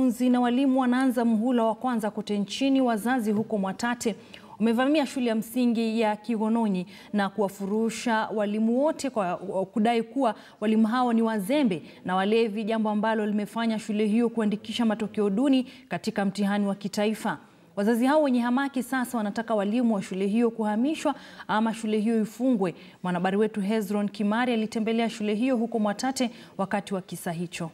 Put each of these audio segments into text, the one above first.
Wanafunzi na walimu wanaanza muhula wa kwanza kote nchini. Wazazi huko Mwatate wamevamia shule ya msingi ya Kigononyi na kuwafurusha walimu wote kwa kudai kuwa walimu hao ni wazembe na walevi, jambo ambalo limefanya shule hiyo kuandikisha matokeo duni katika mtihani wa kitaifa. Wazazi hao wenye hamaki sasa wanataka walimu wa shule hiyo kuhamishwa ama shule hiyo ifungwe. Mwanahabari wetu Hezron Kimari alitembelea shule hiyo huko Mwatate wakati wa kisa hicho.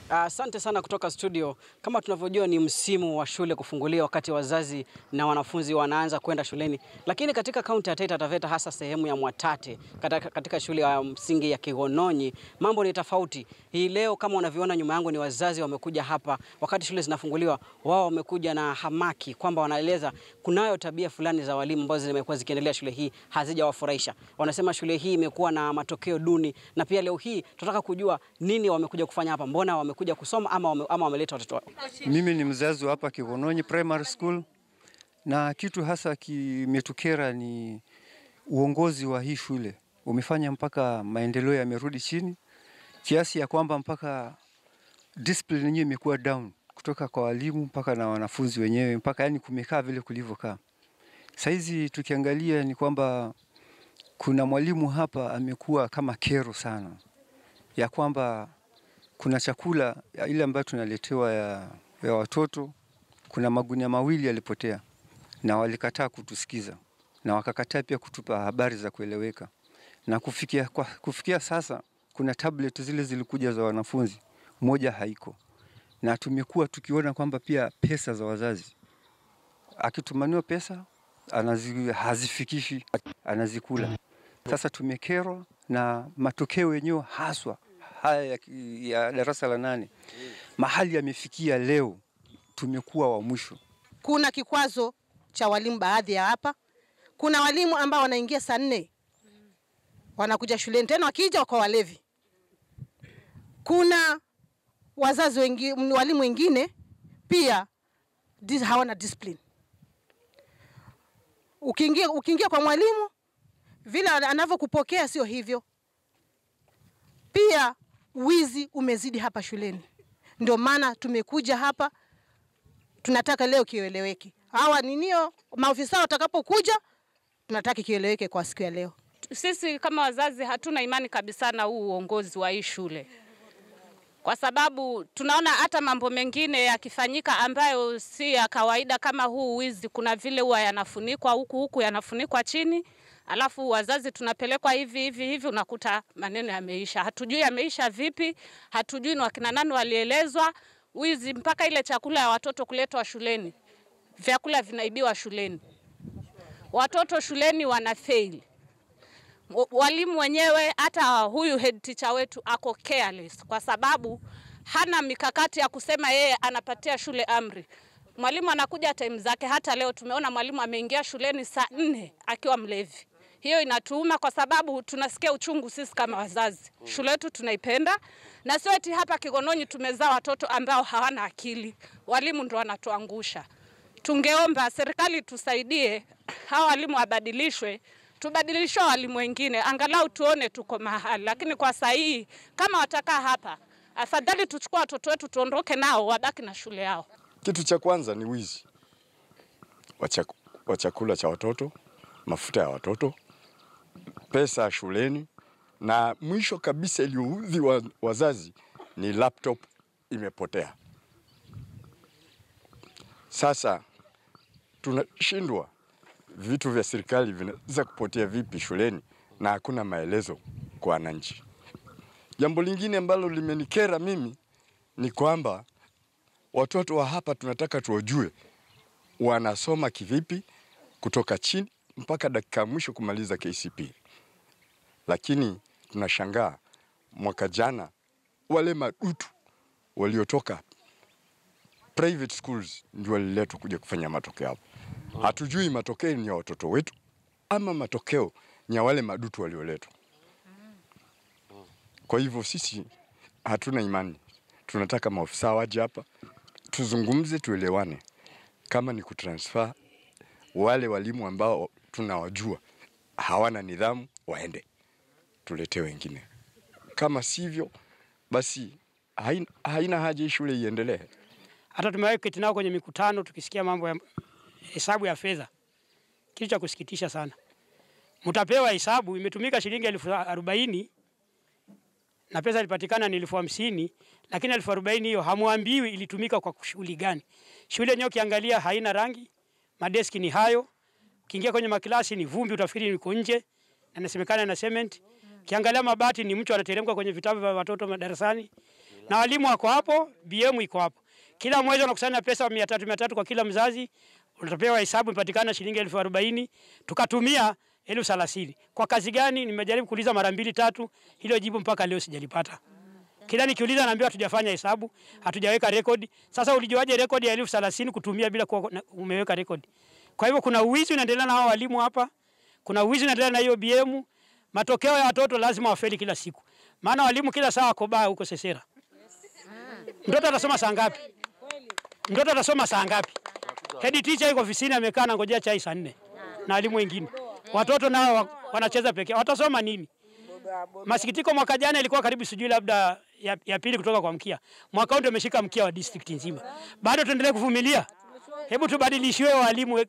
Asante sana kutoka studio. Kama tunavyojua ni msimu wa shule kufunguliwa wakati wazazi na wanafunzi wanaanza kwenda shuleni. Lakini katika kaunti ya Taita Taveta, hasa sehemu ya Mwatate, katika shule ya msingi ya Kigononyi, mambo ni tofauti. Hii leo kama unavyoona nyuma yangu ni wazazi wamekuja hapa wakati shule zinafunguliwa. Wao wamekuja na hamaki kwamba wanaeleza kunayo tabia fulani za walimu ambazo zimekuwa zikiendelea shule hii hazijawafurahisha. Wanasema shule hii imekuwa na matokeo duni, na pia leo hii tunataka kujua nini wamekuja kufanya hapa. Mbona wamekuja kusoma ama wameleta watoto wao? Mimi ni mzazi wa hapa Kigononyi Primary School, na kitu hasa kimetukera ni uongozi wa hii shule. Umefanya mpaka maendeleo yamerudi chini kiasi ya kwamba mpaka discipline yenyewe imekuwa down kutoka kwa walimu mpaka na wanafunzi wenyewe, mpaka yani kumekaa vile kulivyokaa. Saizi tukiangalia ni kwamba kuna mwalimu hapa amekuwa kama kero sana, ya kwamba kuna chakula ile ambayo tunaletewa ya watoto, kuna magunia mawili yalipotea na walikataa kutusikiza na wakakataa pia kutupa habari za kueleweka. Na kufikia sasa kuna tablet zile zilikuja za wanafunzi, moja haiko. Na tumekuwa tukiona kwamba pia pesa za wazazi, akitumaniwa pesa hazifikishi, anazikula. Sasa tumekerwa na matokeo yenyewe haswa haya ya darasa la 8. Mahali yamefikia leo tumekuwa wa mwisho. Kuna kikwazo cha walimu baadhi ya hapa. Kuna walimu ambao wanaingia saa 4 wanakuja shuleni, tena wakija kwa walevi. Kuna wazazi wengine, walimu wengine pia hawana discipline. Ukiingia kwa mwalimu vile anavyokupokea sio hivyo. Pia wizi umezidi hapa shuleni. Ndio maana tumekuja hapa, tunataka leo kieleweke. Hawa ninio maofisa watakapokuja tunataka kieleweke kwa siku ya leo. Sisi kama wazazi hatuna imani kabisa na huu uongozi wa hii shule. Kwa sababu tunaona hata mambo mengine yakifanyika ambayo si ya kawaida kama huu wizi, kuna vile huwa yanafunikwa huku yanafunikwa chini. Alafu wazazi tunapelekwa hivi unakuta maneno yameisha. Hatujui yameisha vipi, hatujui ni wakina nani walielezwa. Wizi mpaka ile chakula ya watoto kuletwa shuleni. Vyakula vinaibiwa shuleni. Watoto shuleni wanafail. Walimu wenyewe, hata huyu head teacher wetu ako careless kwa sababu hana mikakati ya kusema yeye anapatia shule amri. Mwalimu anakuja time zake. Hata leo tumeona mwalimu ameingia shuleni saa 4 akiwa mlevi. Hiyo inatuuma kwa sababu tunasikia uchungu sisi kama wazazi. Shule yetu tunaipenda, na sio eti hapa Kigononyi tumezaa watoto ambao hawana akili. Walimu ndio wanatuangusha. Tungeomba serikali tusaidie, hawa walimu wabadilishwe, tubadilishwe walimu wengine, angalau tuone tuko mahali. Lakini kwa saa hii kama watakaa hapa, afadhali tuchukue watoto wetu tuondoke nao wabaki na shule yao. Kitu cha kwanza ni wizi wa chakula cha watoto, mafuta ya watoto, pesa shuleni, na mwisho kabisa iliyoudhi wazazi ni laptop imepotea. Sasa tunashindwa vitu vya serikali vinaweza kupotea vipi shuleni na hakuna maelezo kwa wananchi. Jambo lingine ambalo limenikera mimi ni kwamba watoto wa hapa tunataka tuwajue wanasoma kivipi kutoka chini mpaka dakika mwisho kumaliza KCP. Lakini tunashangaa mwaka jana wale madutu waliotoka private schools ndio waliletwa kuja kufanya matokeo hapo. Hatujui matokeo ni ya watoto wetu ama matokeo ni ya wale madutu walioletwa. Kwa hivyo sisi hatuna imani. Tunataka maofisa waje hapa tuzungumze, tuelewane. Kama ni kutransfer wale walimu ambao tunawajua hawana nidhamu waende, tulete wengine. Kama sivyo basi haina haja hii shule iendelee. Hata tumewahi kuketi nao kwenye mikutano tukisikia mambo ya hesabu ya fedha. Kitu cha kusikitisha sana. Mtapewa hesabu imetumika shilingi 40,000 na pesa ilipatikana ni 50,000, lakini 40,000 hiyo hamwambiwi ilitumika kwa shughuli gani. Shule yenyewe ukiangalia haina rangi, madeski ni hayo. Ukiingia kwenye maklasi ni vumbi, utafikiri niko nje, na inasemekana na cement. Ukiangalia mabati ni mtu anateremka kwenye vitabu vya watoto madarasani. Na walimu wako hapo, BM iko hapo. Kila mwezi wanakusanya pesa 300 kwa kila mzazi. Utapewa hesabu ipatikana shilingi 40,000, tukatumia 30,000. Kwa kazi gani? Nimejaribu kuuliza mara 2 3, hilo jibu mpaka leo sijalipata. Kila nikiuliza naambiwa hatujafanya hesabu, hatujaweka record. Sasa ulijuaje record ya 30,000 kutumia bila umeweka record? Kwa hivyo kuna uwizi unaendelea na hao walimu hapa. Kuna uwizi unaendelea na hiyo BM. Matokeo ya watoto lazima wafeli kila siku. Maana walimu kila saa wako baa huko Sesera. Mtoto atasoma saa ngapi? Mtoto atasoma saa ngapi? Head teacher yuko ofisini amekaa na ngojea chai saa 4 na walimu wengine. Watoto nao wanacheza pekee. Watasoma nini? Masikitiko, mwaka jana ilikuwa karibu sijui labda ya pili kutoka kwa mkia. Mwaka huu ndio umeshika mkia wa district nzima. Bado tuendelee kuvumilia. Hebu tubadilishiwe walimu.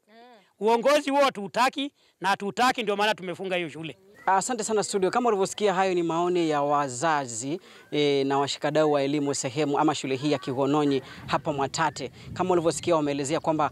Uongozi huo hatutaki na hatutaki, ndio maana tumefunga hiyo shule. Asante sana studio. Kama ulivyosikia, hayo ni maoni ya wazazi na washikadau wa elimu sehemu ama shule hii ya Kigononyi hapa Mwatate. Kama ulivyosikia, wameelezea kwamba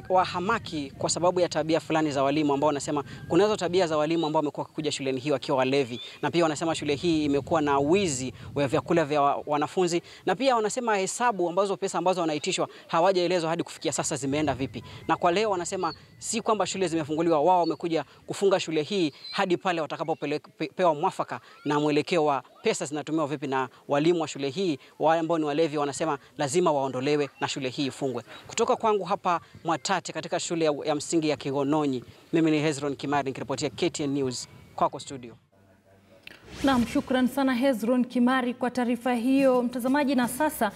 wahamaki kwa sababu ya tabia fulani za walimu, ambao wanasema kunazo tabia za walimu ambao wamekuwa kuja shuleni hii wakiwa walevi, na pia wanasema shule hii imekuwa na wizi wa vyakula vya wanafunzi, na pia wanasema hesabu ambazo pesa ambazo wanaitishwa hawajaelezwa hadi kufikia sasa zimeenda vipi. Na kwa leo wanasema si kwamba shule zimefunguliwa, wao wamekuja kufunga shule hii hadi pale watakapopewa mwafaka na mwelekeo wa pesa zinatumiwa vipi, na walimu wa shule hii wale ambao ni walevi wanasema lazima waondolewe na shule hii ifungwe. Kutoka kwangu hapa Mwatate katika shule ya msingi ya Kigononyi, mimi ni Hezron Kimari nikiripotia KTN News kwako studio. Naam, shukran sana Hezron Kimari kwa taarifa hiyo mtazamaji, na sasa